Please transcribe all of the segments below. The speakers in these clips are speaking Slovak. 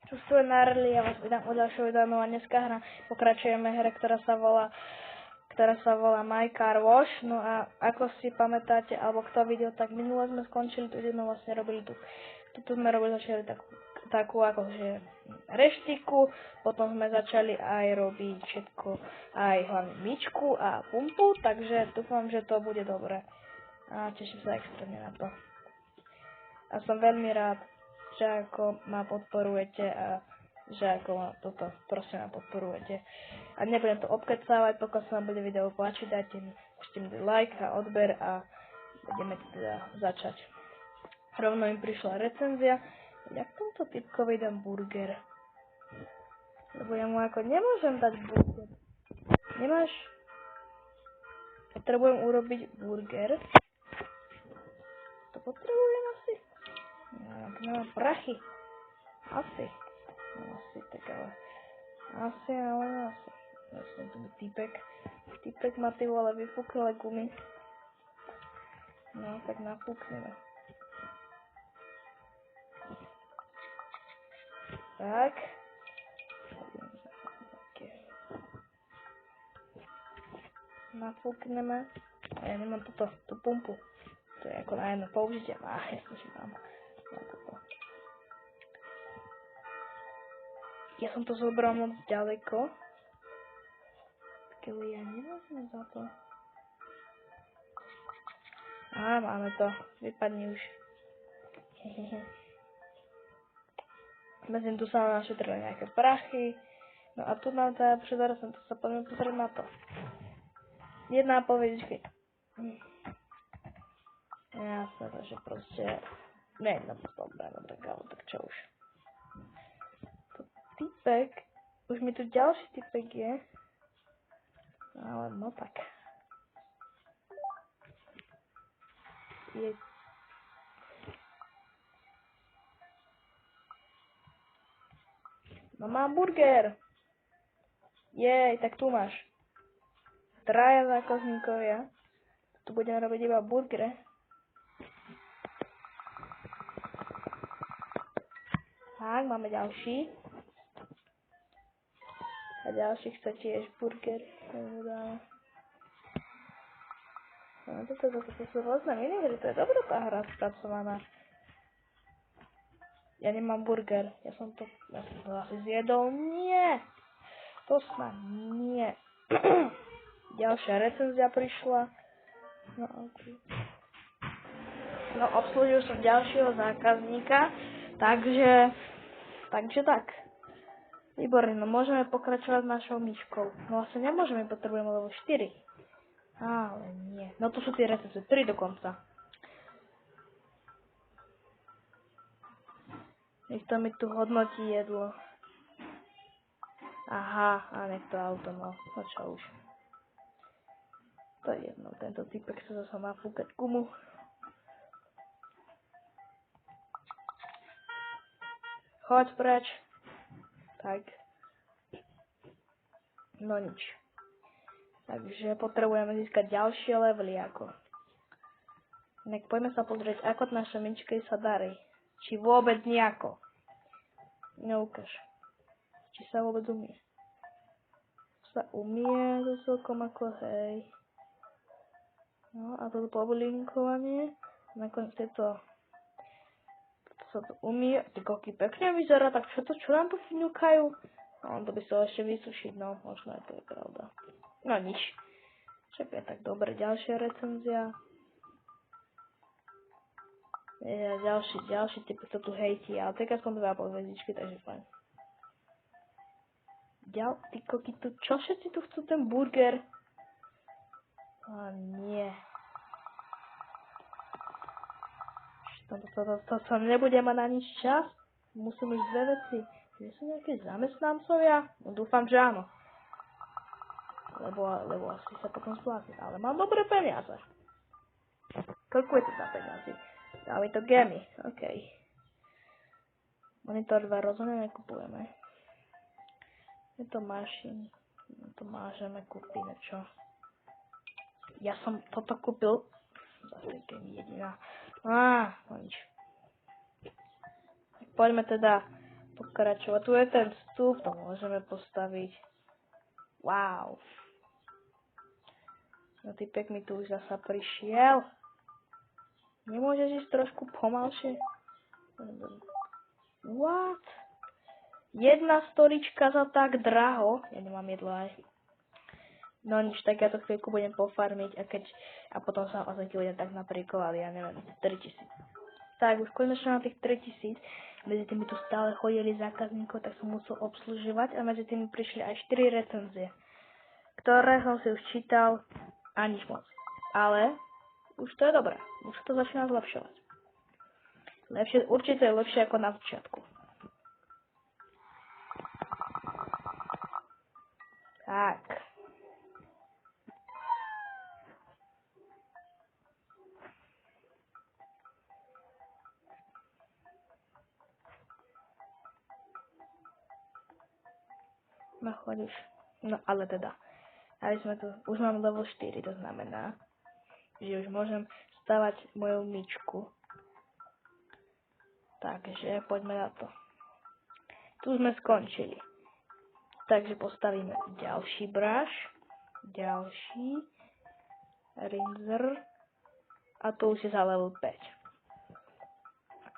Čo sú narli, ja vás vydám o ďalšieho videu a dneska pokračujeme hre, ktorá sa volá My Car Wash. No a ako si pamätáte, alebo kto videl, tak minule sme skončili, tu sme vlastne robili tu sme robili začali takú akože reštiku, potom sme začali aj robiť všetko, aj hlavne myčku a pumpu, takže dúfam, že to bude dobré a teším sa extrémne na to. A som veľmi rád, že ako ma podporujete a že ako ma toto proste ma podporujete. A nebudem to obkecávať, pokiaľ sa vám bude video páčiť, dajte mi like a odber a budeme teda začať. Rovno im prišla recenzia, ja k tomuto typkovi dám burger. Lebo ja mu ako nemôžem dať burger. Nemáš? Potrebujem urobiť burger. To potrebujem asi. Ja nemám prachy. Asi tak ale. Asi. Jasne, tu by týpek. Týpek ma ty vole vyfúknule gumy. No, tak nafúkneme. Tak. Nafúkneme. A ja nemám tú pumpu. To je ako na jedno použitie. Jasne, že mám. Ja som to zobral moc ďaleko. Keďže ja nemôžem za to. Á, máme to. Vypadni už. Medzi tu sa nám našetrili nejaké prachy. No a tu nám teda teraz som to sa poďme pozrieť na to. Jedna povedičky. Jasné, takže proste nejedno to dobré, kámo, tak čo už. Typek, už mi tu ďalší typek je, ale no tak. No mám burger. Jej, tak tu máš. Traja zákazníkovia. Tu budeme robiť iba burgery. Tak, máme ďalší. A ďalší chce tiež burger. No, toto sú rôzne minihry, to je dobrá tá hra spracovaná. Ja nemám burger, ja som to asi zjedol. Nie! To snad nie. Ďalšia recenzia prišla. No, obslúžil som ďalšieho zákazníka, takže tak. Výborne, no môžeme pokračovať s našou myškou. No asi nemôžeme, potrebujeme level 4. Ale nie. No to sú tie recenzie, 3 dokonca. Nech to mi tu hodnotí jedlo. Aha, a nech to auto, no čo už. To je jedno, tento typek sa zase má fúkať gumu. Choď preč. Tak. No nič. Takže potrebujeme získať ďalšie levely ako. Inak poďme sa pozrieť, ako naša myčke sa darí. Či vôbec nejako. Neukáž. Či sa vôbec umie. Sa umie so celkom ako hej. No a toto poblinkovanie. Nakoniec to sa to umie. Ty koľký pekne vyzerá, tak čo nám tu fňukajú? No to by sa ešte vysušiť, no možno aj to je pravda. No nič. Však je tak dobre, ďalšia recenzia. Ďalší typ to tu hejtí, ale tak som 2 hviezdičky, takže fajn. Ty koky tu, čo všetci tu chcú ten burger? A nie. To nebude mať na nič čas? Musím ísť 2 veci. Nie sú nejaké zamestnancovia? No dúfam, že áno. Lebo asi sa potom spláci. Ale mám dobré peniaze. Koľko je to za peniazy? Dá mi to gemy. OK. Monitor 2 rozhodne nekupujeme. Je to mašín. To môžeme kúpiť niečo. Ja som toto kúpil. Zase gemy jediná. No nič. Poďme teda pokračovať. Tu je ten vstup, to môžeme postaviť. Wow. No typek mi tu už zasa prišiel. Nemôžeš ísť trošku pomalšie? What? Jedna stolička za tak draho? Ja nemám jedlo aj. No nič, tak ja to chvíľku budem pofarmiť a potom sa budem tak napríklad, ja neviem, 3000. Tak, už konečne na tých 3000. Medzi tými tu stále chodili zákazníkov, tak som musel obslužovať a medzi tými prišli aj 4 recenzie, ktoré som si už čítal a nič moc. Ale už to je dobré, už to začína zlepšovať. Určite je lepšie ako na začiatku. Tak. No chodíš. No ale teda, aby sme tu, už mám level 4, to znamená, že už môžem stavať moju myčku. Takže poďme na to. Tu sme skončili. Takže postavíme ďalší brush, ďalší, rinser a to už je za level 5.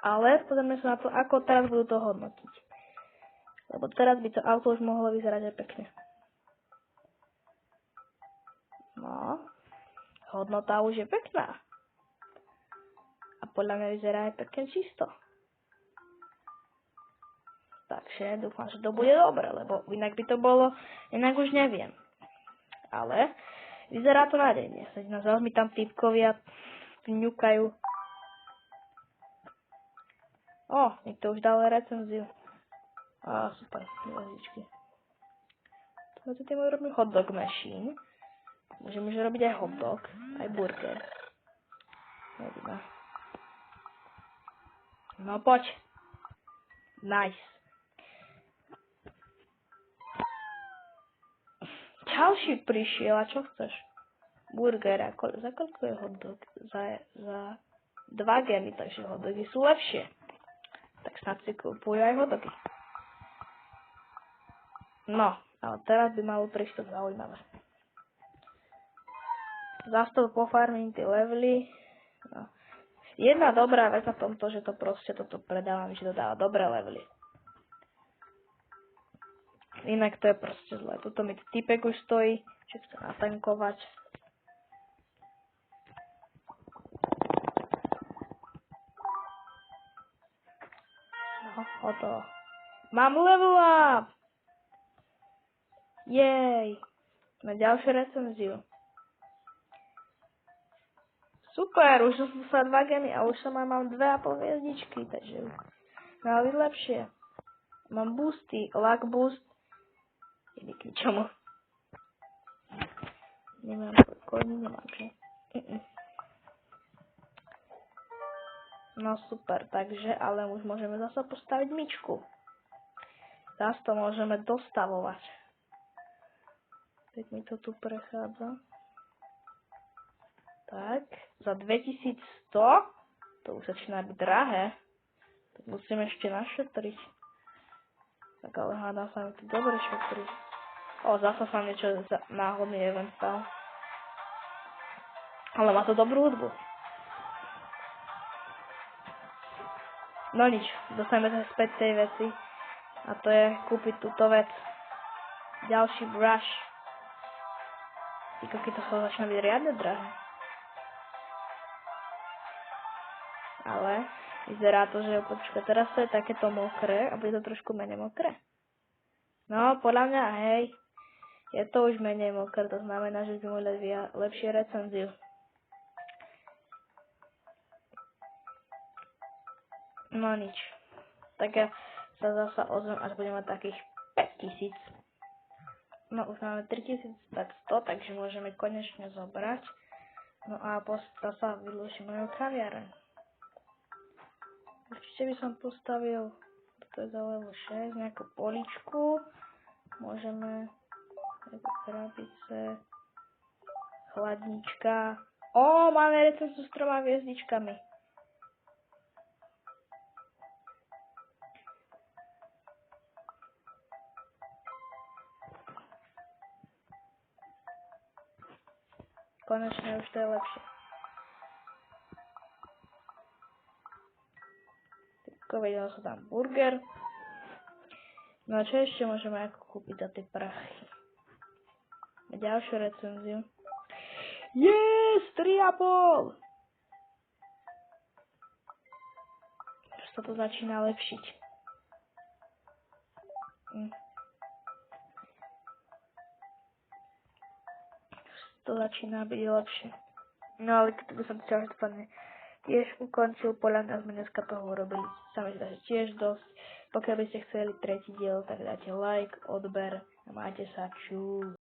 Ale pozrieme sa na to, ako teraz budú to hodnotiť. Lebo teraz by to auto už mohlo vyzerať aj pekne. No, hodnota už je pekná. A podľa mňa vyzerá aj pekne čisto. Takže dúfam, že to bude dobre, lebo inak by to bolo, inak už neviem. Ale vyzerá to nádejne. Zase mi tam typkovia ňukajú. Niekto už dal recenziu. Super, hviezdičky. Medzi tým robím hotdog machine. Môžeme už robiť aj hotdog, aj burger. No poď. Nice. Ďalší prišiel, a čo chceš? Burger, za koľko je hotdog? Za 2 gemy, takže hotdogy sú lepšie. Tak snad si kúpujú aj hotdogy. No, ale teraz by malo prísť to zaujímavé. Zastol pofarmím tie levely. No. Jedna dobrá vec na tomto, že to proste toto predávam, že to dáva dobré levely. Inak to je proste zle. Tuto mi typek už stojí, že chce natankovať. No, hotovo. Mám level up! Jej! Na ďalšiu recenziu. Super, už sú sa 2 gemy a už som mám 2,5 hviezdičky, takže už malo byť lepšie. Mám boosty, luck boost. Jedy k ničomu. Nemám koľko, nemám, že? No super, takže, ale už môžeme zase postaviť myčku. Zase to môžeme dostavovať. Teď mi to tu prechádza. Tak, za 2100, to už začína byť drahé. Tak musíme ešte našetriť. Tak ale hádam sa mi tu dobre šetriť. Zasa sa niečo náhodný event stal. Ale má to dobrú hudbu. No nič, dostaneme sa späť tej veci. A to je kúpiť túto vec. Ďalší brush. Keď to sa začína byť riadne drahé. Ale vyzerá to, že počkaj, teraz to je takéto mokré a bude to trošku menej mokré. No, podľa mňa, hej, je to už menej mokré, to znamená, že by mohli lepšie recenziu. No nič. Tak ja sa zasa ozvem, až budem mať takých 5000. No už máme 3500, takže môžeme konečne zobrať. No a sa vylúči moju kaviareň. Určite by som postavil, toto je za level 6, nejakú poličku. Môžeme krabice, chladnička. Máme recenziu s 3 hviezdičkami. konečne už to je lepšie. Typko, videl som tam burger. No a čo ešte môžeme ako kúpiť za tie prachy? Ďalšiu recenziu. Yes! 3,5! Už sa to začína lepšiť. To začína byť lepšie. No ale keď by som to tiež ukončil, podľa mňa sme dneska toho urobili. Sami sa tiež dosť. Pokiaľ by ste chceli tretí diel, tak dáte like, odber a máte sa čú.